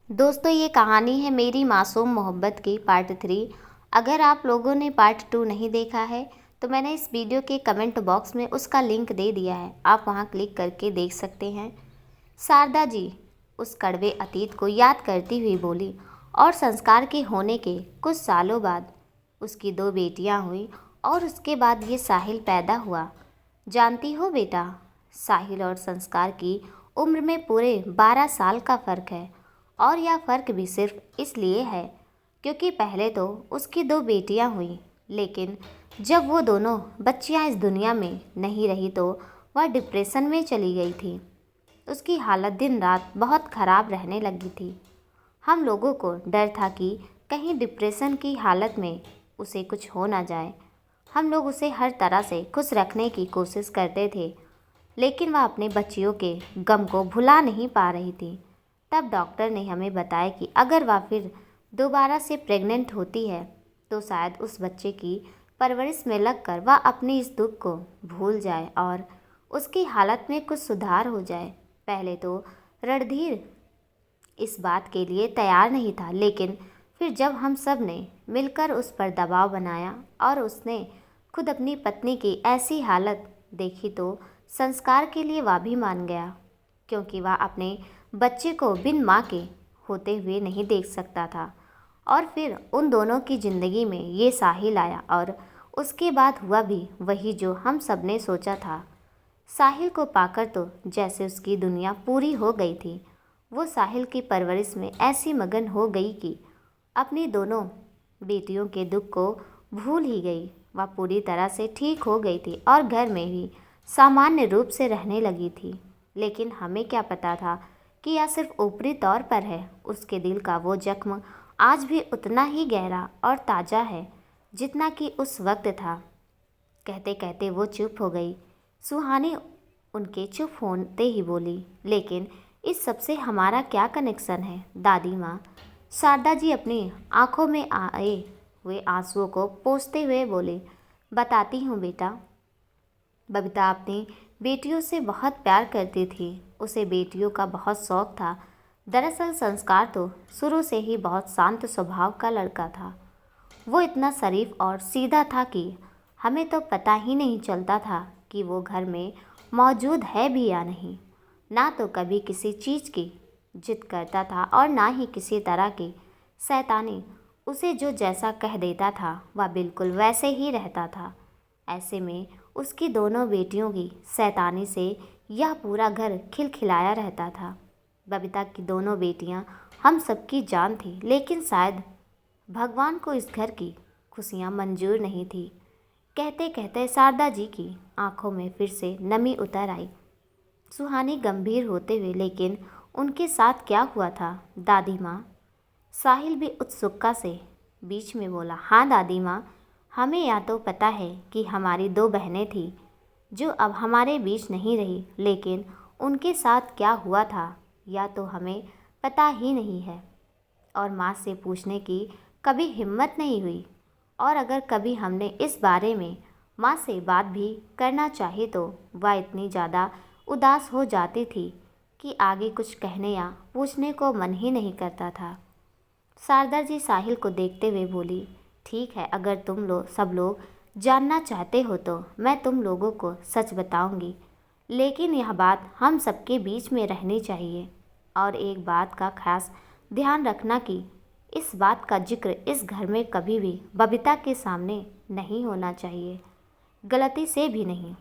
दोस्तों, ये कहानी है मेरी मासूम मोहब्बत की पार्ट 3। अगर आप लोगों ने पार्ट 2 नहीं देखा है तो मैंने इस वीडियो के कमेंट बॉक्स में उसका लिंक दे दिया है, आप वहां क्लिक करके देख सकते हैं। शारदा जी उस कड़वे अतीत को याद करती हुई बोली, और संस्कार के होने के कुछ सालों बाद उसकी 2 बेटियां हुई और उसके बाद ये साहिल पैदा हुआ। जानती हो बेटा, साहिल और संस्कार की उम्र में पूरे 12 साल का फ़र्क है। और यह फ़र्क भी सिर्फ इसलिए है क्योंकि पहले तो उसकी 2 बेटियां हुई, लेकिन जब वो दोनों बच्चियां इस दुनिया में नहीं रही तो वह डिप्रेशन में चली गई थी। उसकी हालत दिन रात बहुत ख़राब रहने लगी थी। हम लोगों को डर था कि कहीं डिप्रेशन की हालत में उसे कुछ हो ना जाए। हम लोग उसे हर तरह से खुश रखने की कोशिश करते थे, लेकिन वह अपने बच्चियों के गम को भुला नहीं पा रही थी। तब डॉक्टर ने हमें बताया कि अगर वह फिर दोबारा से प्रेग्नेंट होती है तो शायद उस बच्चे की परवरिश में लगकर वह अपने इस दुख को भूल जाए और उसकी हालत में कुछ सुधार हो जाए। पहले तो रणधीर इस बात के लिए तैयार नहीं था, लेकिन फिर जब हम सब ने मिलकर उस पर दबाव बनाया और उसने खुद अपनी पत्नी की ऐसी हालत देखी तो संस्कार के लिए वह भी मान गया, क्योंकि वह अपने बच्चे को बिन माँ के होते हुए नहीं देख सकता था। और फिर उन दोनों की ज़िंदगी में ये साहिल आया और उसके बाद हुआ भी वही जो हम सब ने सोचा था। साहिल को पाकर तो जैसे उसकी दुनिया पूरी हो गई थी। वो साहिल की परवरिश में ऐसी मगन हो गई कि अपनी दोनों बेटियों के दुख को भूल ही गई। वह पूरी तरह से ठीक हो गई थी और घर में भी सामान्य रूप से रहने लगी थी। लेकिन हमें क्या पता था कि यह सिर्फ ऊपरी तौर पर है। उसके दिल का वो जख्म आज भी उतना ही गहरा और ताज़ा है जितना कि उस वक्त था। कहते कहते वो चुप हो गई। सुहानी उनके चुप होते ही बोली, लेकिन इस सब से हमारा क्या कनेक्शन है दादी माँ? शारदा जी अपनी आंखों में आए हुए आंसुओं को पोंछते हुए बोले, बताती हूँ बेटा। बबीता अपनी बेटियों से बहुत प्यार करती थी। उसे बेटियों का बहुत शौक था। दरअसल संस्कार तो शुरू से ही बहुत शांत स्वभाव का लड़का था। वो इतना शरीफ और सीधा था कि हमें तो पता ही नहीं चलता था कि वो घर में मौजूद है भी या नहीं। ना तो कभी किसी चीज़ की जिद करता था और ना ही किसी तरह की शैतानी। उसे जो जैसा कह देता था वह बिल्कुल वैसे ही रहता था। ऐसे में उसकी दोनों बेटियों की शैतानी से यह पूरा घर खिलखिलाया रहता था। बबीता की दोनों बेटियां हम सबकी जान थी, लेकिन शायद भगवान को इस घर की खुशियां मंजूर नहीं थी। कहते कहते शारदा जी की आंखों में फिर से नमी उतर आई। सुहानी गंभीर होते हुए, लेकिन उनके साथ क्या हुआ था दादी माँ? साहिल भी उत्सुकता से बीच में बोला, हाँ दादी माँ, हमें या तो पता है कि हमारी 2 बहनें थीं जो अब हमारे बीच नहीं रही, लेकिन उनके साथ क्या हुआ था या तो हमें पता ही नहीं है और माँ से पूछने की कभी हिम्मत नहीं हुई। और अगर कभी हमने इस बारे में माँ से बात भी करना चाही तो वह इतनी ज़्यादा उदास हो जाती थी कि आगे कुछ कहने या पूछने को मन ही नहीं करता था। शारदा जी साहिल को देखते हुए बोली, ठीक है, अगर तुम लोग सब लोग जानना चाहते हो तो मैं तुम लोगों को सच बताऊंगी, लेकिन यह बात हम सबके बीच में रहनी चाहिए। और एक बात का खास ध्यान रखना कि इस बात का जिक्र इस घर में कभी भी बबीता के सामने नहीं होना चाहिए, गलती से भी नहीं,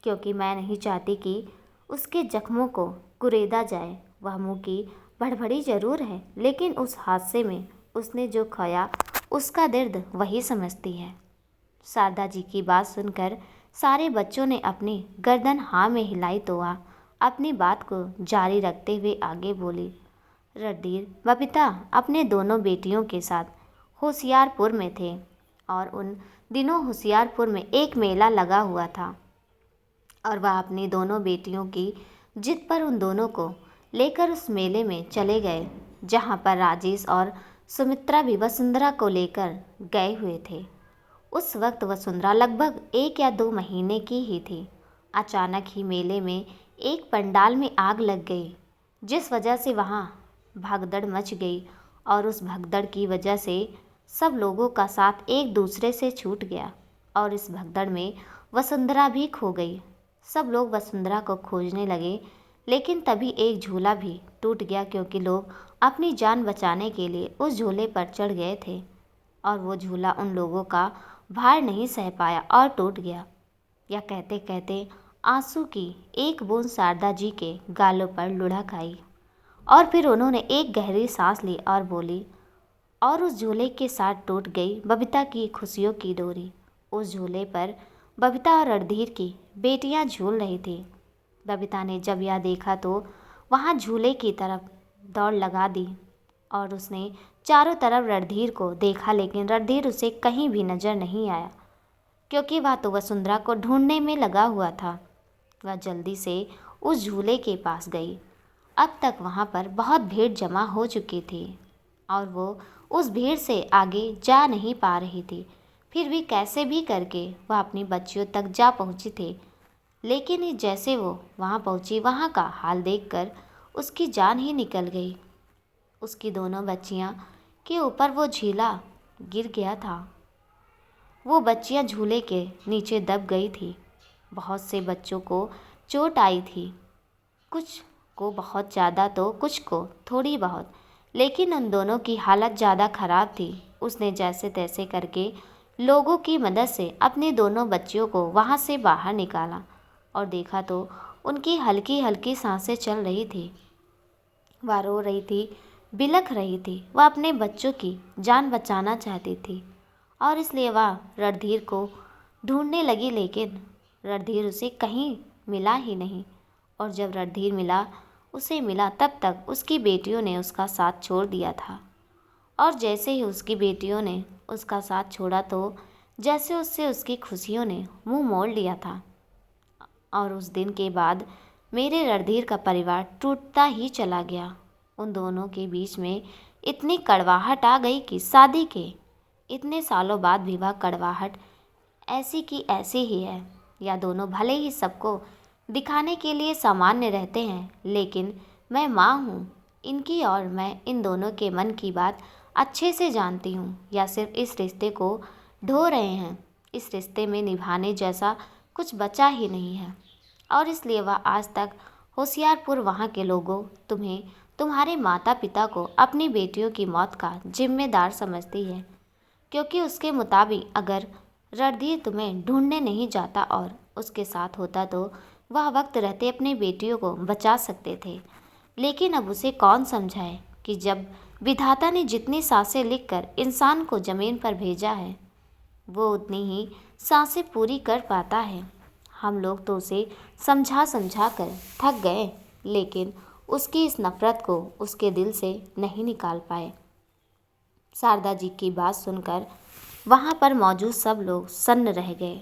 क्योंकि मैं नहीं चाहती कि उसके जख्मों को कुरेदा जाए। वह मुँह की भड़बड़ी जरूर है, लेकिन उस हादसे में उसने जो खोया उसका दर्द वही समझती है। शारदा जी की बात सुनकर सारे बच्चों ने अपनी गर्दन हाँ में हिलाई तो वह अपनी बात को जारी रखते हुए आगे बोली, रणधीर बबीता अपने दोनों बेटियों के साथ होशियारपुर में थे और उन दिनों होशियारपुर में एक मेला लगा हुआ था और वह अपनी दोनों बेटियों की जिद पर उन दोनों को लेकर उस मेले में चले गए, जहाँ पर राजेश और सुमित्रा भी वसुंधरा को लेकर गए हुए थे। उस वक्त वसुंधरा लगभग 1 या 2 महीने की ही थी। अचानक ही मेले में एक पंडाल में आग लग गई, जिस वजह से वहाँ भगदड़ मच गई और उस भगदड़ की वजह से सब लोगों का साथ एक दूसरे से छूट गया और इस भगदड़ में वसुंधरा भी खो गई। सब लोग वसुंधरा को खोजने लगे, लेकिन तभी एक झूला भी टूट गया क्योंकि लोग अपनी जान बचाने के लिए उस झूले पर चढ़ गए थे और वो झूला उन लोगों का भार नहीं सह पाया और टूट गया। यह कहते कहते आंसू की एक बूंद शारदा जी के गालों पर लुढ़क आई और फिर उन्होंने एक गहरी सांस ली और बोली, और उस झूले के साथ टूट गई बबीता की खुशियों की डोरी। उस झूले पर बबीता और रणधीर की बेटियां झूल रही थी। बबीता ने जब यह देखा तो वहां झूले की तरफ दौड़ लगा दी और उसने चारों तरफ रणधीर को देखा, लेकिन रणधीर उसे कहीं भी नजर नहीं आया क्योंकि वह तो वसुंधरा को ढूंढने में लगा हुआ था। वह जल्दी से उस झूले के पास गई। अब तक वहाँ पर बहुत भीड़ जमा हो चुकी थी और वो उस भीड़ से आगे जा नहीं पा रही थी। फिर भी कैसे भी करके वह अपनी बच्चियों तक जा पहुँची थी, लेकिन जैसे वो वहाँ पहुँची वहाँ का हाल देखकर उसकी जान ही निकल गई। उसकी दोनों बच्चियाँ के ऊपर वो झूला गिर गया था। वो बच्चियाँ झूले के नीचे दब गई थी। बहुत से बच्चों को चोट आई थी, कुछ को बहुत ज़्यादा तो कुछ को थोड़ी बहुत, लेकिन उन दोनों की हालत ज़्यादा ख़राब थी। उसने जैसे तैसे करके लोगों की मदद से अपने दोनों बच्चियों को वहाँ से बाहर निकाला और देखा तो उनकी हल्की हल्की सांसें चल रही थी। वह रो रही थी, बिलख रही थी। वह अपने बच्चों की जान बचाना चाहती थी और इसलिए वह रणधीर को ढूंढने लगी, लेकिन रणधीर उसे कहीं मिला ही नहीं। और जब रणधीर उसे मिला तब तक उसकी बेटियों ने उसका साथ छोड़ दिया था। और जैसे ही उसकी बेटियों ने उसका साथ छोड़ा तो जैसे उससे उसकी खुशियों ने मुंह मोड़ लिया था। और उस दिन के बाद मेरे रणधीर का परिवार टूटता ही चला गया। उन दोनों के बीच में इतनी कड़वाहट आ गई कि शादी के इतने सालों बाद भी वह कड़वाहट ऐसी की ऐसी ही है। या दोनों भले ही सबको दिखाने के लिए सामान्य रहते हैं, लेकिन मैं माँ हूँ इनकी और मैं इन दोनों के मन की बात अच्छे से जानती हूँ। या सिर्फ इस रिश्ते को ढो रहे हैं, इस रिश्ते में निभाने जैसा कुछ बचा ही नहीं है। और इसलिए वह आज तक होशियारपुर वहाँ के लोगों तुम्हें तुम्हारे माता पिता को अपनी बेटियों की मौत का जिम्मेदार समझती है, क्योंकि उसके मुताबिक अगर रणधीर तुम्हें ढूंढने नहीं जाता और उसके साथ होता तो वह वक्त रहते अपनी बेटियों को बचा सकते थे। लेकिन अब उसे कौन समझाए कि जब विधाता ने जितनी सांसें लिखकर इंसान को ज़मीन पर भेजा है, वो उतनी ही सांसें पूरी कर पाता है। हम लोग तो उसे समझा समझा कर थक गए, लेकिन उसकी इस नफ़रत को उसके दिल से नहीं निकाल पाए। शारदा जी की बात सुनकर वहाँ पर मौजूद सब लोग सन्न रह गए।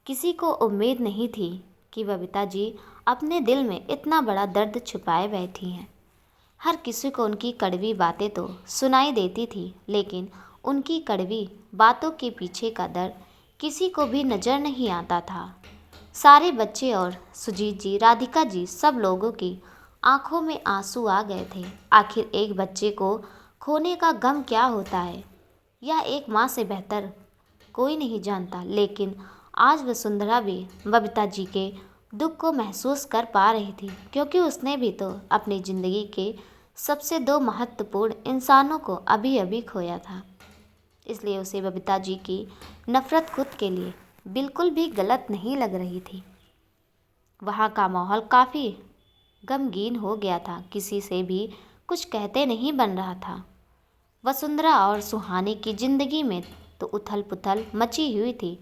किसी को उम्मीद नहीं थी कि बबीता जी अपने दिल में इतना बड़ा दर्द छुपाए बैठी हैं। हर किसी को उनकी कड़वी बातें तो सुनाई देती थी, लेकिन उनकी कड़वी बातों के पीछे का दर्द किसी को भी नज़र नहीं आता था। सारे बच्चे और सुजीत जी, राधिका जी, सब लोगों की आंखों में आंसू आ गए थे। आखिर एक बच्चे को खोने का गम क्या होता है, यह एक माँ से बेहतर कोई नहीं जानता। लेकिन आज वसुंधरा भी बबीता जी के दुख को महसूस कर पा रही थी, क्योंकि उसने भी तो अपनी ज़िंदगी के सबसे दो महत्वपूर्ण इंसानों को अभी अभी खोया था। इसलिए उसे बबीता जी की नफ़रत खुद के लिए बिल्कुल भी गलत नहीं लग रही थी। वहाँ का माहौल काफ़ी गमगीन हो गया था, किसी से भी कुछ कहते नहीं बन रहा था। वसुंधरा और सुहानी की ज़िंदगी में तो उथल पुथल मची हुई थी।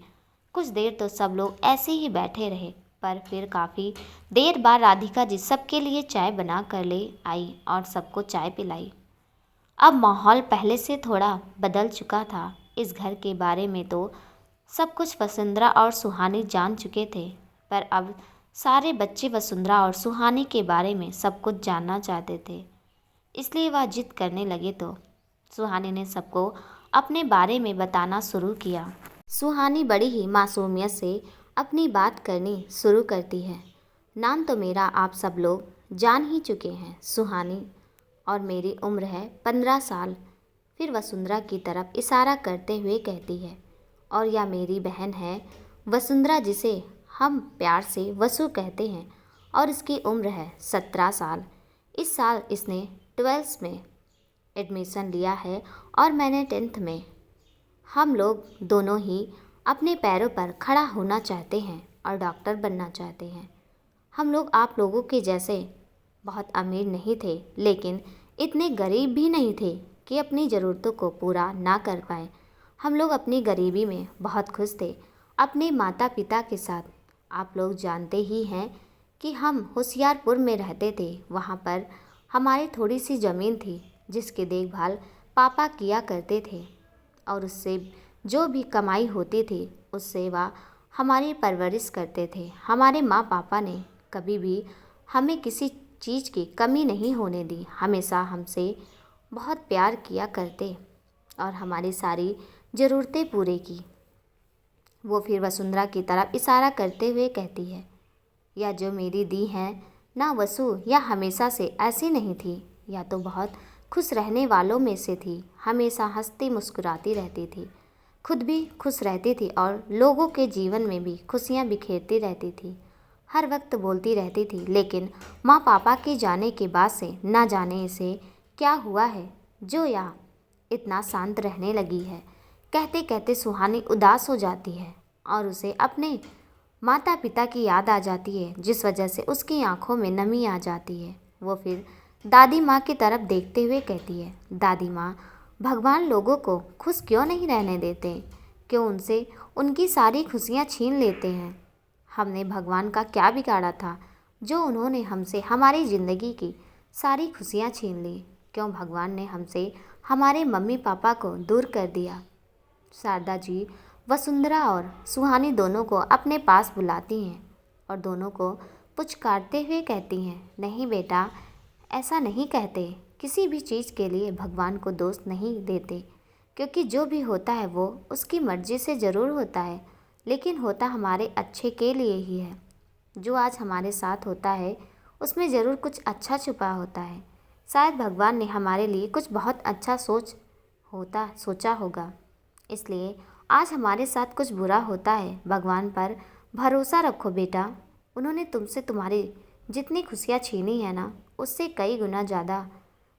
कुछ देर तो सब लोग ऐसे ही बैठे रहे, पर फिर काफ़ी देर बाद राधिका जी सबके लिए चाय बना कर ले आई और सबको चाय पिलाई। अब माहौल पहले से थोड़ा बदल चुका था। इस घर के बारे में तो सब कुछ वसुंधरा और सुहानी जान चुके थे, पर अब सारे बच्चे वसुंधरा और सुहानी के बारे में सब कुछ जानना चाहते थे। इसलिए वह जिद करने लगे तो सुहानी ने सबको अपने बारे में बताना शुरू किया। सुहानी बड़ी ही मासूमियत से अपनी बात करनी शुरू करती है। नाम तो मेरा आप सब लोग जान ही चुके हैं, सुहानी। और मेरी उम्र है 15 साल। फिर वसुंधरा की तरफ इशारा करते हुए कहती है, और यह मेरी बहन है वसुंधरा, जिसे हम प्यार से वसु कहते हैं, और इसकी उम्र है 17 साल। इस साल इसने 12th में एडमिशन लिया है और मैंने 10th में। हम लोग दोनों ही अपने पैरों पर खड़ा होना चाहते हैं और डॉक्टर बनना चाहते हैं। हम लोग आप लोगों के जैसे बहुत अमीर नहीं थे, लेकिन इतने गरीब भी नहीं थे कि अपनी ज़रूरतों को पूरा ना कर पाए। हम लोग अपनी गरीबी में बहुत खुश थे अपने माता पिता के साथ। आप लोग जानते ही हैं कि हम होशियारपुर में रहते थे। वहाँ पर हमारी थोड़ी सी ज़मीन थी जिसकी देखभाल पापा किया करते थे, और उससे जो भी कमाई होती थी उससे वह हमारी परवरिश करते थे। हमारे माँ पापा ने कभी भी हमें किसी चीज़ की कमी नहीं होने दी, हमेशा हमसे बहुत प्यार किया करते और हमारी सारी ज़रूरतें पूरी की। वो फिर वसुंधरा की तरफ इशारा करते हुए कहती है, यह जो मेरी दी है ना वसु, यह हमेशा से ऐसी नहीं थी। यह तो बहुत खुश रहने वालों में से थी, हमेशा हंसती मुस्कुराती रहती थी, खुद भी खुश रहती थी और लोगों के जीवन में भी खुशियाँ बिखेरती रहती थी। हर वक्त बोलती रहती थी, लेकिन माँ पापा के जाने के बाद से ना जाने इसे क्या हुआ है जो यह इतना शांत रहने लगी है। कहते कहते सुहानी उदास हो जाती है और उसे अपने माता पिता की याद आ जाती है, जिस वजह से उसकी आंखों में नमी आ जाती है। वो फिर दादी माँ की तरफ देखते हुए कहती है, दादी माँ, भगवान लोगों को खुश क्यों नहीं रहने देते? क्यों उनसे उनकी सारी खुशियाँ छीन लेते हैं? हमने भगवान का क्या बिगाड़ा था जो उन्होंने हमसे हमारी ज़िंदगी की सारी खुशियाँ छीन ली? क्यों भगवान ने हमसे हमारे मम्मी पापा को दूर कर दिया? शारदा जी वसुंधरा और सुहानी दोनों को अपने पास बुलाती हैं और दोनों को पुचकारते हुए कहती हैं, नहीं बेटा, ऐसा नहीं कहते। किसी भी चीज़ के लिए भगवान को दोष नहीं देते, क्योंकि जो भी होता है वो उसकी मर्ज़ी से ज़रूर होता है, लेकिन होता हमारे अच्छे के लिए ही है। जो आज हमारे साथ होता है उसमें ज़रूर कुछ अच्छा छुपा होता है। शायद भगवान ने हमारे लिए कुछ बहुत अच्छा सोचा होगा, इसलिए आज हमारे साथ कुछ बुरा होता है। भगवान पर भरोसा रखो बेटा, उन्होंने तुमसे तुम्हारी जितनी खुशियाँ छीनी है ना, उससे कई गुना ज़्यादा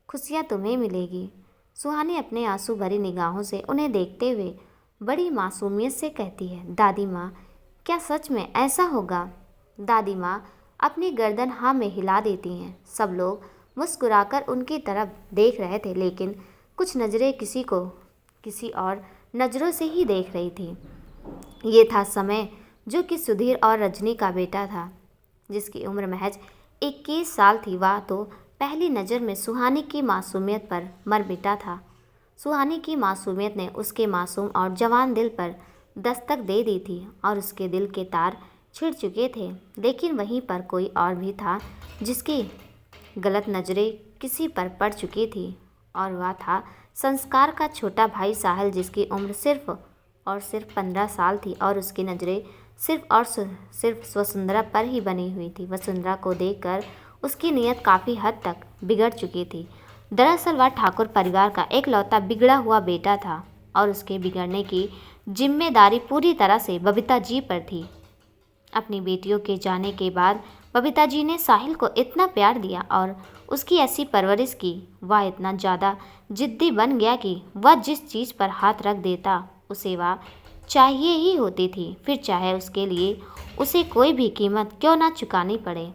खुशियाँ तुम्हें मिलेगी। सुहानी अपने आंसू भरी निगाहों से उन्हें देखते हुए बड़ी मासूमियत से कहती है, दादी माँ, क्या सच में ऐसा होगा? दादी माँ अपनी गर्दन हाँ में हिला देती हैं। सब लोग मुस्कुराकर उनकी तरफ देख रहे थे, लेकिन कुछ नज़रें किसी को किसी और नज़रों से ही देख रही थी। ये था समय, जो कि सुधीर और रजनी का बेटा था, जिसकी उम्र महज 21 साल थी। वह तो पहली नज़र में सुहानी की मासूमियत पर मर मिटा था। सुहानी की मासूमियत ने उसके मासूम और जवान दिल पर दस्तक दे दी थी और उसके दिल के तार छिड़ चुके थे। लेकिन वहीं पर कोई और भी था जिसकी गलत नज़रें किसी पर पड़ चुकी थी, और वह था संस्कार का छोटा भाई साहिल, जिसकी उम्र सिर्फ 15 साल थी और उसकी नज़रें सिर्फ वसुंधरा पर ही बनी हुई थी। वसुंधरा को देखकर उसकी नीयत काफ़ी हद तक बिगड़ चुकी थी। दरअसल वह ठाकुर परिवार का एकलौता बिगड़ा हुआ बेटा था और उसके बिगड़ने की जिम्मेदारी पूरी तरह से बबीता जी पर थी। अपनी बेटियों के जाने के बाद बबीता जी ने साहिल को इतना प्यार दिया और उसकी ऐसी परवरिश की, वह इतना ज़्यादा जिद्दी बन गया कि वह जिस चीज़ पर हाथ रख देता उसे वह चाहिए ही होती थी, फिर चाहे उसके लिए उसे कोई भी कीमत क्यों ना चुकानी पड़े।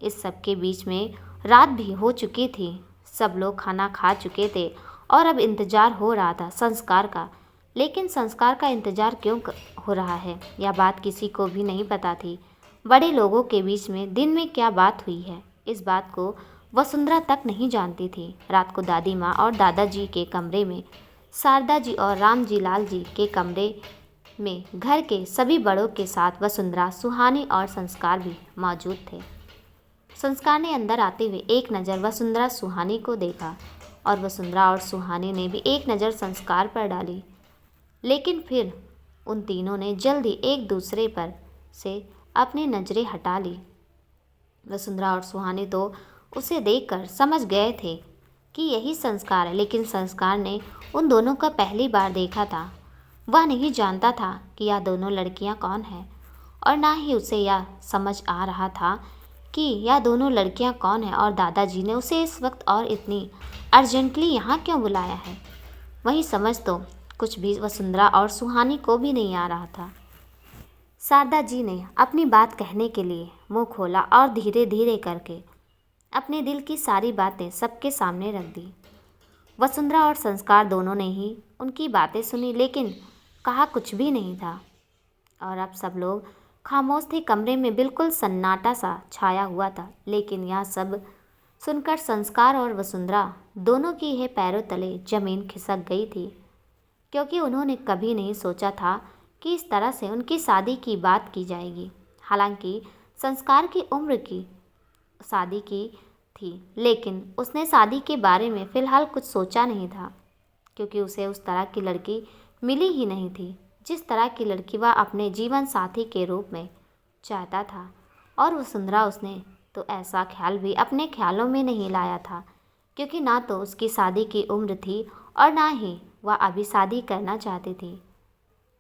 इस सब के बीच में रात भी हो चुकी थी। सब लोग खाना खा चुके थे और अब इंतज़ार हो रहा था संस्कार का। लेकिन संस्कार का इंतज़ार क्यों हो रहा है, यह बात किसी को भी नहीं पता थी। बड़े लोगों के बीच में दिन में क्या बात हुई है, इस बात को वसुंधरा तक नहीं जानती थी। रात को दादी माँ और दादाजी के कमरे में, शारदा जी और राम जी लाल जी के कमरे में घर के सभी बड़ों के साथ वसुंधरा, सुहानी और संस्कार भी मौजूद थे। संस्कार ने अंदर आते हुए एक नज़र वसुंधरा सुहानी को देखा और वसुंधरा और सुहानी ने भी एक नज़र संस्कार पर डाली, लेकिन फिर उन तीनों ने जल्द ही एक दूसरे पर से अपनी नज़रें हटा ली। वसुंधरा और सुहानी तो उसे देखकर समझ गए थे कि यही संस्कार है, लेकिन संस्कार ने उन दोनों का पहली बार देखा था। वह नहीं जानता था कि यह दोनों लड़कियां कौन हैं, और ना ही उसे यह समझ आ रहा था कि यह दोनों लड़कियां कौन हैं और दादाजी ने उसे इस वक्त और इतनी अर्जेंटली यहाँ क्यों बुलाया है। वही समझ तो कुछ भी वसुंधरा और सुहानी को भी नहीं आ रहा था। शारदा जी ने अपनी बात कहने के लिए मुंह खोला और धीरे धीरे करके अपने दिल की सारी बातें सबके सामने रख दी। वसुंधरा और संस्कार दोनों ने ही उनकी बातें सुनी, लेकिन कहा कुछ भी नहीं था। और अब सब लोग खामोश थे। कमरे में बिल्कुल सन्नाटा सा छाया हुआ था। लेकिन यह सब सुनकर संस्कार और वसुंधरा दोनों की ही पैरों तले जमीन खिसक गई थी, क्योंकि उन्होंने कभी नहीं सोचा था कि इस तरह से उनकी शादी की बात की जाएगी। हालांकि संस्कार की उम्र की शादी की थी, लेकिन उसने शादी के बारे में फ़िलहाल कुछ सोचा नहीं था, क्योंकि उसे उस तरह की लड़की मिली ही नहीं थी जिस तरह की लड़की वह अपने जीवन साथी के रूप में चाहता था। और वसुंधरा उसने तो ऐसा ख्याल भी अपने ख्यालों में नहीं लाया था, क्योंकि ना तो उसकी शादी की उम्र थी और ना ही वह अभी शादी करना चाहती थी।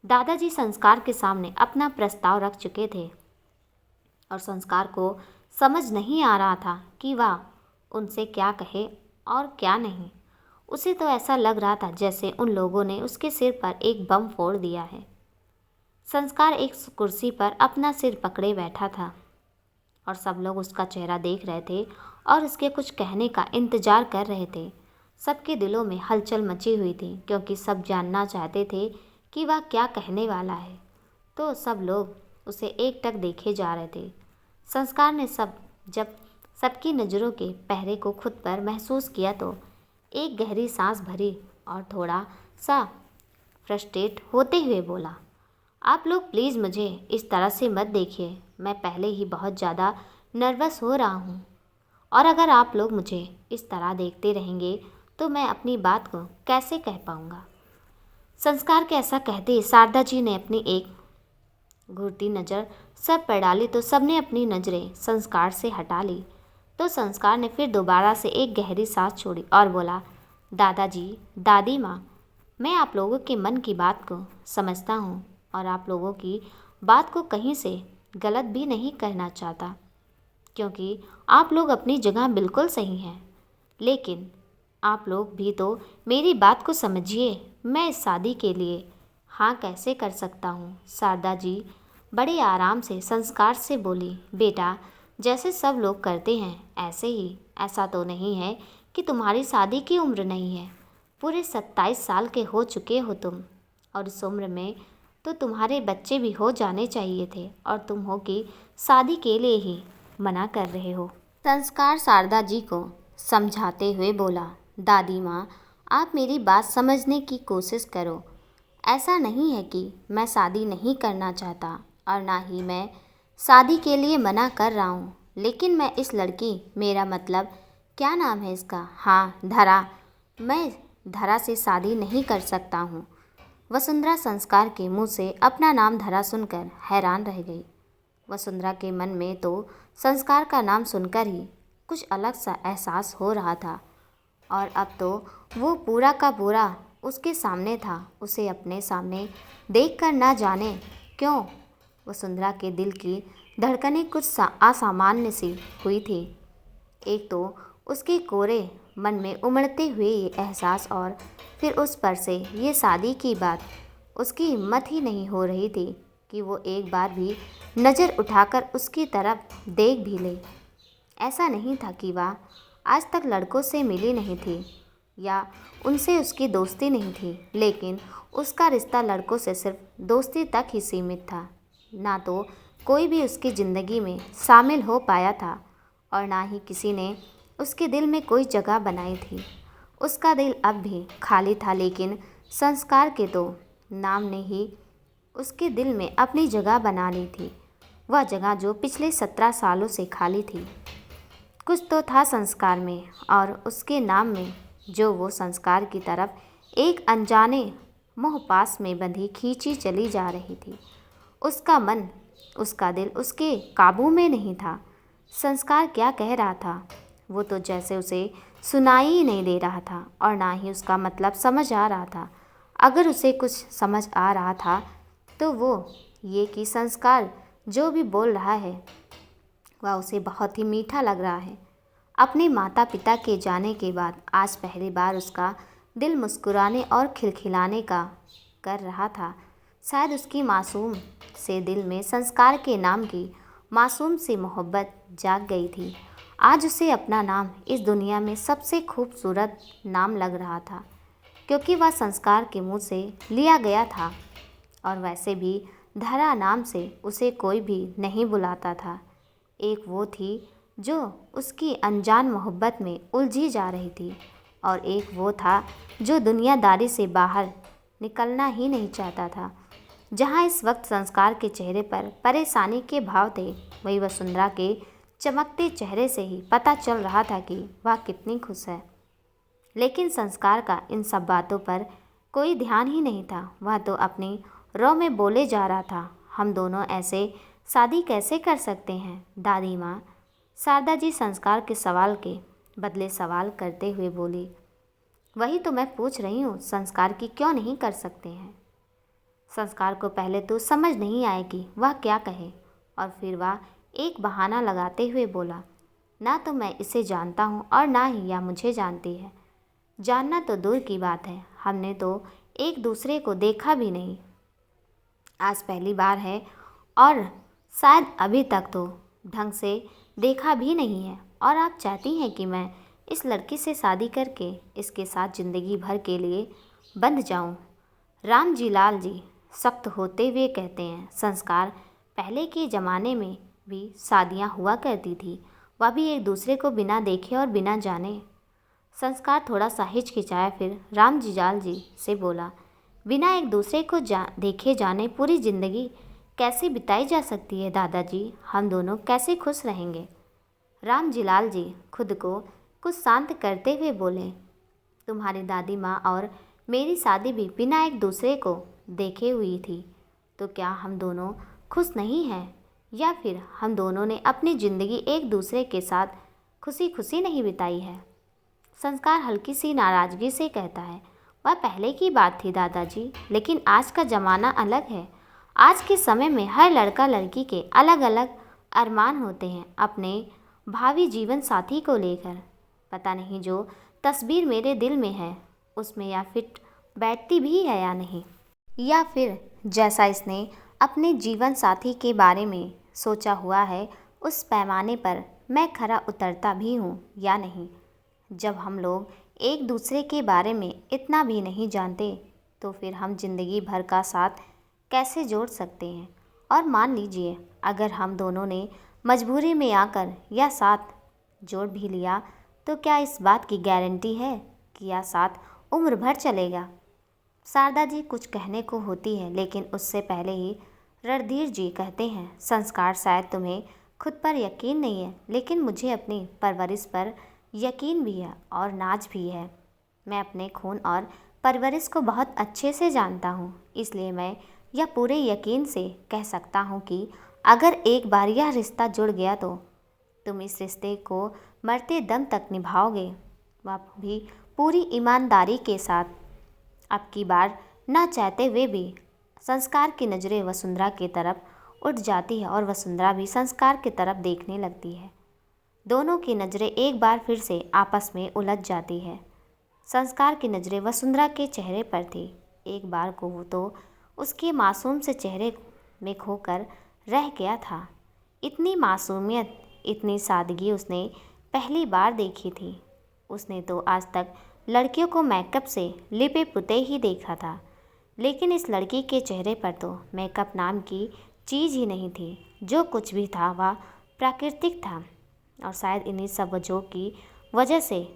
दादाजी संस्कार के सामने अपना प्रस्ताव रख चुके थे और संस्कार को समझ नहीं आ रहा था कि वह उनसे क्या कहे और क्या नहीं। उसे तो ऐसा लग रहा था जैसे उन लोगों ने उसके सिर पर एक बम फोड़ दिया है। संस्कार एक कुर्सी पर अपना सिर पकड़े बैठा था और सब लोग उसका चेहरा देख रहे थे और उसके कुछ कहने का इंतजार कर रहे थे। सबके दिलों में हलचल मची हुई थी, क्योंकि सब जानना चाहते थे कि वह क्या कहने वाला है। तो सब लोग उसे एकटक देखे जा रहे थे। संस्कार ने जब सबकी नज़रों के पहरे को खुद पर महसूस किया तो एक गहरी सांस भरी और थोड़ा सा फ्रस्ट्रेट होते हुए बोला, आप लोग प्लीज़ मुझे इस तरह से मत देखिए। मैं पहले ही बहुत ज़्यादा नर्वस हो रहा हूँ, और अगर आप लोग मुझे इस तरह देखते रहेंगे तो मैं अपनी बात को कैसे कह पाऊँगा। संस्कार के ऐसा कहते ही शारदा जी ने अपनी एक घूरती नज़र सब पर डाली तो सबने अपनी नज़रें संस्कार से हटा ली। तो संस्कार ने फिर दोबारा से एक गहरी सांस छोड़ी और बोला, दादाजी, दादी माँ, मैं आप लोगों के मन की बात को समझता हूँ और आप लोगों की बात को कहीं से गलत भी नहीं कहना चाहता, क्योंकि आप लोग अपनी जगह बिल्कुल सही हैं। लेकिन आप लोग भी तो मेरी बात को समझिए। मैं इस शादी के लिए हाँ कैसे कर सकता हूँ। शारदा जी बड़े आराम से संस्कार से बोली, बेटा, जैसे सब लोग करते हैं ऐसे ही। ऐसा तो नहीं है कि तुम्हारी शादी की उम्र नहीं है। पूरे 27 साल के हो चुके हो तुम, और इस उम्र में तो तुम्हारे बच्चे भी हो जाने चाहिए थे, और तुम हो कि शादी के लिए ही मना कर रहे हो। संस्कार शारदा जी को समझाते हुए बोला, दादी माँ, आप मेरी बात समझने की कोशिश करो। ऐसा नहीं है कि मैं शादी नहीं करना चाहता और ना ही मैं शादी के लिए मना कर रहा हूँ, लेकिन मैं इस लड़की, मेरा मतलब क्या नाम है इसका, हाँ, धरा, मैं धरा से शादी नहीं कर सकता हूँ। वसुंधरा संस्कार के मुंह से अपना नाम धरा सुनकर हैरान रह गई। वसुंधरा के मन में तो संस्कार का नाम सुनकर ही कुछ अलग सा एहसास हो रहा था, और अब तो वो पूरा का पूरा उसके सामने था। उसे अपने सामने देखकर ना जाने क्यों वसुंधरा के दिल की धड़कनें कुछ असामान्य सी हुई थी। एक तो उसके कोरे मन में उमड़ते हुए ये एहसास, और फिर उस पर से ये शादी की बात। उसकी हिम्मत ही नहीं हो रही थी कि वो एक बार भी नज़र उठाकर उसकी तरफ देख भी ले। ऐसा नहीं था कि वह आज तक लड़कों से मिली नहीं थी या उनसे उसकी दोस्ती नहीं थी, लेकिन उसका रिश्ता लड़कों से सिर्फ दोस्ती तक ही सीमित था। ना तो कोई भी उसकी ज़िंदगी में शामिल हो पाया था और ना ही किसी ने उसके दिल में कोई जगह बनाई थी। उसका दिल अब भी खाली था, लेकिन संस्कार के तो नाम ने ही उसके दिल में अपनी जगह बना ली थी। वह जगह जो पिछले 17 सालों से खाली थी। कुछ तो था संस्कार में और उसके नाम में, जो वो संस्कार की तरफ एक अनजाने मोह पास में बंधी खींची चली जा रही थी। उसका मन, उसका दिल उसके काबू में नहीं था। संस्कार क्या कह रहा था, वो तो जैसे उसे सुनाई ही नहीं दे रहा था और ना ही उसका मतलब समझ आ रहा था। अगर उसे कुछ समझ आ रहा था तो वो ये कि संस्कार जो भी बोल रहा है वह उसे बहुत ही मीठा लग रहा है। अपने माता पिता के जाने के बाद आज पहली बार उसका दिल मुस्कुराने और खिलखिलाने का कर रहा था। शायद उसकी मासूम से दिल में संस्कार के नाम की मासूम सी मोहब्बत जाग गई थी। आज उसे अपना नाम इस दुनिया में सबसे खूबसूरत नाम लग रहा था, क्योंकि वह संस्कार के मुंह से लिया गया था। और वैसे भी धरा नाम से उसे कोई भी नहीं बुलाता था। एक वो थी जो उसकी अनजान मोहब्बत में उलझी जा रही थी और एक वो था जो दुनियादारी से बाहर निकलना ही नहीं चाहता था। जहाँ इस वक्त संस्कार के चेहरे पर परेशानी के भाव थे, वही वसुंधरा के चमकते चेहरे से ही पता चल रहा था कि वह कितनी खुश है। लेकिन संस्कार का इन सब बातों पर कोई ध्यान ही नहीं था। वह तो अपनी रौ में बोले जा रहा था, हम दोनों ऐसे शादी कैसे कर सकते हैं दादी माँ। शारदा जी संस्कार के सवाल के बदले सवाल करते हुए बोली, वही तो मैं पूछ रही हूँ, संस्कार की क्यों नहीं कर सकते हैं। संस्कार को पहले तो समझ नहीं आएगी वह क्या कहे, और फिर वह एक बहाना लगाते हुए बोला, ना तो मैं इसे जानता हूँ और ना ही यह मुझे जानती है। जानना तो दूर की बात है, हमने तो एक दूसरे को देखा भी नहीं। आज पहली बार है और शायद अभी तक तो ढंग से देखा भी नहीं है। और आप चाहती हैं कि मैं इस लड़की से शादी करके इसके साथ ज़िंदगी भर के लिए बंध जाऊं। राम जी लाल जी सख्त होते हुए कहते हैं, संस्कार पहले के ज़माने में भी शादियां हुआ करती थी, वह भी एक दूसरे को बिना देखे और बिना जाने। संस्कार थोड़ा सा हिचकिचाया, फिर राम जी लाल जी से बोला, बिना एक दूसरे को देखे जाने पूरी ज़िंदगी कैसे बिताई जा सकती है दादाजी, हम दोनों कैसे खुश रहेंगे। राम जी लाल जी खुद को कुछ शांत करते हुए बोले, तुम्हारी दादी माँ और मेरी शादी भी बिना एक दूसरे को देखे हुई थी, तो क्या हम दोनों खुश नहीं हैं, या फिर हम दोनों ने अपनी ज़िंदगी एक दूसरे के साथ खुशी खुशी नहीं बिताई है। संस्कार हल्की सी नाराज़गी से कहता है, वह पहले की बात थी दादाजी, लेकिन आज का ज़माना अलग है। आज के समय में हर लड़का लड़की के अलग अलग अरमान होते हैं अपने भावी जीवन साथी को लेकर। पता नहीं जो तस्वीर मेरे दिल में है उसमें या फिट बैठती भी है या नहीं, या फिर जैसा इसने अपने जीवन साथी के बारे में सोचा हुआ है उस पैमाने पर मैं खरा उतरता भी हूँ या नहीं। जब हम लोग एक दूसरे के बारे में इतना भी नहीं जानते तो फिर हम जिंदगी भर का साथ कैसे जोड़ सकते हैं। और मान लीजिए अगर हम दोनों ने मजबूरी में आकर यह साथ जोड़ भी लिया तो क्या इस बात की गारंटी है कि यह साथ उम्र भर चलेगा। शारदा जी कुछ कहने को होती है, लेकिन उससे पहले ही रणधीर जी कहते हैं, संस्कार शायद तुम्हें खुद पर यकीन नहीं है, लेकिन मुझे अपनी परवरिश पर यकीन भी है और नाज भी है। मैं अपने खून और परवरिश को बहुत अच्छे से जानता हूँ, इसलिए मैं यह पूरे यकीन से कह सकता हूँ कि अगर एक बार यह रिश्ता जुड़ गया तो तुम इस रिश्ते को मरते दम तक निभाओगे, वह भी पूरी ईमानदारी के साथ। अब की बार ना चाहते हुए भी संस्कार की नज़रें वसुंधरा की तरफ उठ जाती है और वसुंधरा भी संस्कार की तरफ देखने लगती है। दोनों की नज़रें एक बार फिर से आपस में उलझ जाती है। संस्कार की नज़रें वसुंधरा के चेहरे पर थी। एक बार को वो तो उसके मासूम से चेहरे में खोकर रह गया था। इतनी मासूमियत, इतनी सादगी उसने पहली बार देखी थी। उसने तो आज तक लड़कियों को मेकअप से लिपे पुते ही देखा था, लेकिन इस लड़की के चेहरे पर तो मेकअप नाम की चीज़ ही नहीं थी। जो कुछ भी था वह प्राकृतिक था, और शायद इन्हीं सब वजहों की वजह से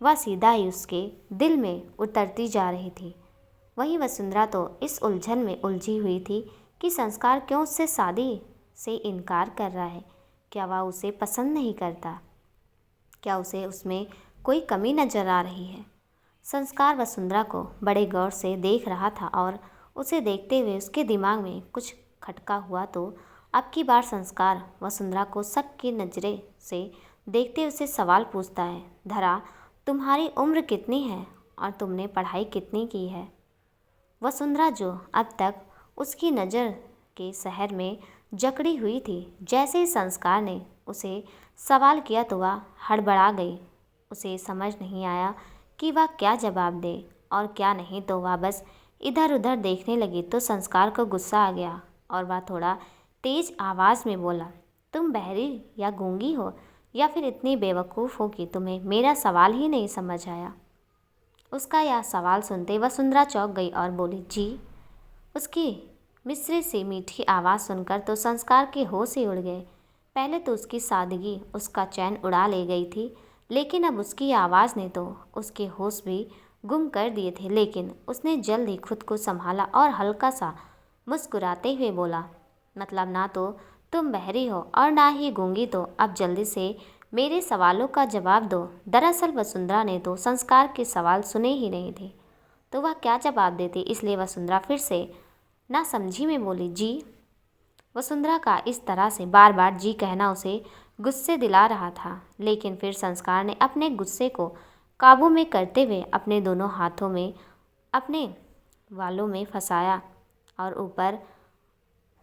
वह सीधा ही उसके दिल में उतरती जा रही थी। वहीं वसुंधरा तो इस उलझन में उलझी हुई थी कि संस्कार क्यों उससे शादी से इनकार कर रहा है। क्या वह उसे पसंद नहीं करता? क्या उसे उसमें कोई कमी नज़र आ रही है? संस्कार वसुंधरा को बड़े गौर से देख रहा था और उसे देखते हुए उसके दिमाग में कुछ खटका हुआ तो अब की बार संस्कार वसुंधरा को शक की नज़रे से देखते उसे सवाल पूछता है, धरा तुम्हारी उम्र कितनी है और तुमने पढ़ाई कितनी की है। वसुंधरा जो अब तक उसकी नज़र के शहर में जकड़ी हुई थी, जैसे ही संस्कार ने उसे सवाल किया तो वह हड़बड़ा गई। उसे समझ नहीं आया कि वह क्या जवाब दे और क्या नहीं, तो वह बस इधर उधर देखने लगी। तो संस्कार को गुस्सा आ गया और वह थोड़ा तेज आवाज़ में बोला, तुम बहरी या गूंगी हो या फिर इतनी बेवकूफ़ हो कि तुम्हें मेरा सवाल ही नहीं समझ आया। उसका यह सवाल सुनते वसुंधरा चौंक गई और बोली, जी। उसकी मिश्री सी मीठी आवाज़ सुनकर तो संस्कार के होश ही उड़ गए। पहले तो उसकी सादगी उसका चैन उड़ा ले गई थी, लेकिन अब उसकी आवाज़ ने तो उसके होश भी गुम कर दिए थे। लेकिन उसने जल्द ही खुद को संभाला और हल्का सा मुस्कुराते हुए बोला, मतलब ना तो तुम बहरी हो और ना ही गूंगी, तो अब जल्दी से मेरे सवालों का जवाब दो। दरअसल वसुंधरा ने तो संस्कार के सवाल सुने ही नहीं थे, तो वह क्या जवाब देती, इसलिए वसुंधरा फिर से ना समझी में बोली, जी। वसुंधरा का इस तरह से बार बार जी कहना उसे गुस्से दिला रहा था, लेकिन फिर संस्कार ने अपने गुस्से को काबू में करते हुए अपने दोनों हाथों में अपने वालों में फंसाया और ऊपर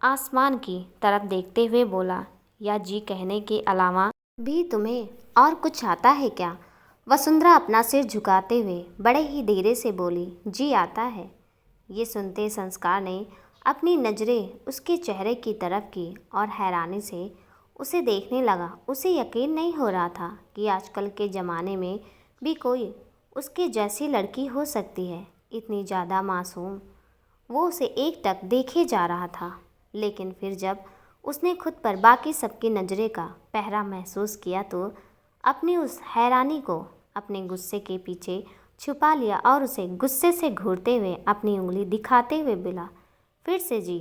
आसमान की तरफ देखते हुए बोला, या जी कहने के अलावा भी तुम्हें और कुछ आता है क्या। वसुंधरा अपना सिर झुकाते हुए बड़े ही धीरे से बोली, जी आता है। ये सुनते संस्कार ने अपनी नज़रें उसके चेहरे की तरफ की और हैरानी से उसे देखने लगा। उसे यकीन नहीं हो रहा था कि आजकल के ज़माने में भी कोई उसके जैसी लड़की हो सकती है, इतनी ज़्यादा मासूम। वो उसे एकटक देखे जा रहा था, लेकिन फिर जब उसने खुद पर बाकी सबकी नज़रें का पहरा महसूस किया तो अपनी उस हैरानी को अपने गुस्से के पीछे छुपा लिया और उसे गुस्से से घूरते हुए अपनी उंगली दिखाते हुए बोला, फिर से जी।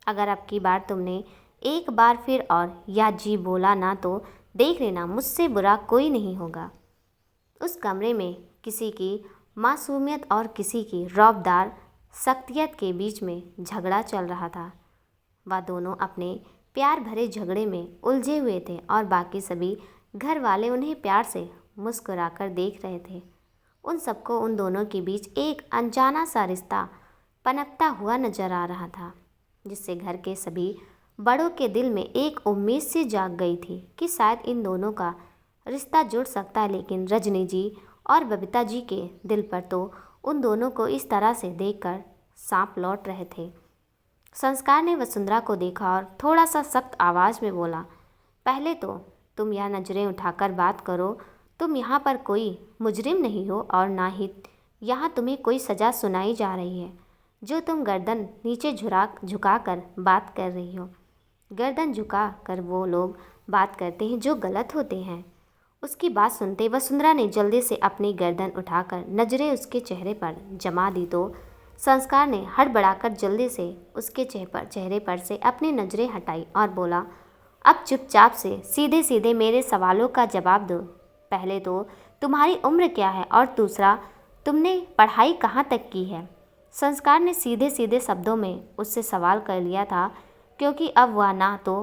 अगर अब की बार तुमने एक बार फिर और या जी बोला ना तो देख लेना, मुझसे बुरा कोई नहीं होगा। उस कमरे में किसी की मासूमियत और किसी की रौबदार शख्सियत के बीच में झगड़ा चल रहा था। वह दोनों अपने प्यार भरे झगड़े में उलझे हुए थे और बाकी सभी घर वाले उन्हें प्यार से मुस्कुराकर देख रहे थे। उन सबको उन दोनों के बीच एक अनजाना सा रिश्ता पनपता हुआ नजर आ रहा था, जिससे घर के सभी बड़ों के दिल में एक उम्मीद सी जाग गई थी कि शायद इन दोनों का रिश्ता जुड़ सकता है। लेकिन रजनी जी और बबीता जी के दिल पर तो उन दोनों को इस तरह से देखकर सांप लौट रहे थे। संस्कार ने वसुंधरा को देखा और थोड़ा सा सख्त आवाज़ में बोला, पहले तो तुम यह नज़रें उठाकर बात करो। तुम यहाँ पर कोई मुजरिम नहीं हो और ना ही यहाँ तुम्हें कोई सज़ा सुनाई जा रही है। जो तुम गर्दन नीचे झुका कर बात कर रही हो, गर्दन झुका कर वो लोग बात करते हैं जो गलत होते हैं। उसकी बात सुनते वसुंधरा ने जल्दी से अपनी गर्दन उठाकर नज़रें उसके चेहरे पर जमा दी, तो संस्कार ने हड़बड़ाकर जल्दी से उसके चेहरे पर से अपनी नज़रें हटाई और बोला, अब चुपचाप से सीधे सीधे मेरे सवालों का जवाब दो। पहले तो तुम्हारी उम्र क्या है और दूसरा तुमने पढ़ाई कहाँ तक की है। संस्कार ने सीधे सीधे शब्दों में उससे सवाल कर लिया था, क्योंकि अब वह ना तो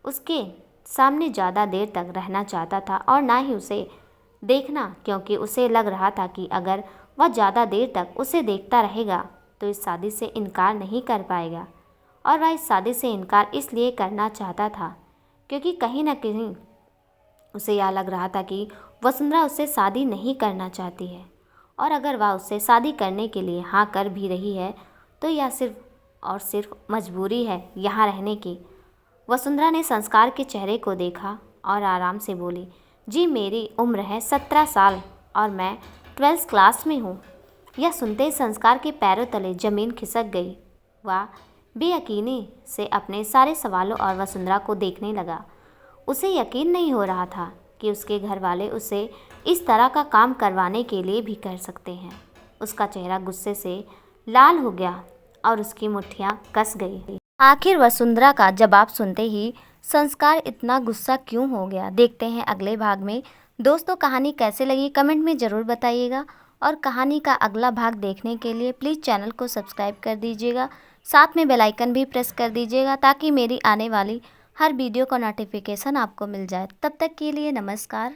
उसके सामने ज़्यादा देर तक रहना चाहता था और ना ही उसे देखना, क्योंकि उसे लग रहा था कि अगर वह ज़्यादा देर तक उसे देखता रहेगा तो इस शादी से इनकार नहीं कर पाएगा। और वह इस शादी से इनकार इसलिए करना चाहता था क्योंकि कहीं ना कहीं उसे यह लग रहा था कि वसुंधरा उससे शादी नहीं करना चाहती है, और अगर वह उससे शादी करने के लिए हाँ कर भी रही है तो यह सिर्फ और सिर्फ मजबूरी है यहाँ रहने की। वसुंधरा ने संस्कार के चेहरे को देखा और आराम से बोली, जी मेरी उम्र है 17 साल और मैं 12th क्लास में हूँ। यह सुनते ही संस्कार के पैरों तले ज़मीन खिसक गई। वह बेयकीनी से अपने सारे सवालों और वसुंधरा को देखने लगा। उसे यकीन नहीं हो रहा था कि उसके घर वाले उसे इस तरह का काम करवाने के लिए भी कर सकते हैं। उसका चेहरा गुस्से से लाल हो गया और उसकी मुट्ठियाँ कस गई। आखिर वसुंधरा का जवाब सुनते ही संस्कार इतना गुस्सा क्यों हो गया, देखते हैं अगले भाग में। दोस्तों कहानी कैसे लगी कमेंट में ज़रूर बताइएगा, और कहानी का अगला भाग देखने के लिए प्लीज़ चैनल को सब्सक्राइब कर दीजिएगा, साथ में बेल आइकन भी प्रेस कर दीजिएगा ताकि मेरी आने वाली हर वीडियो का नोटिफिकेशन आपको मिल जाए। तब तक के लिए नमस्कार।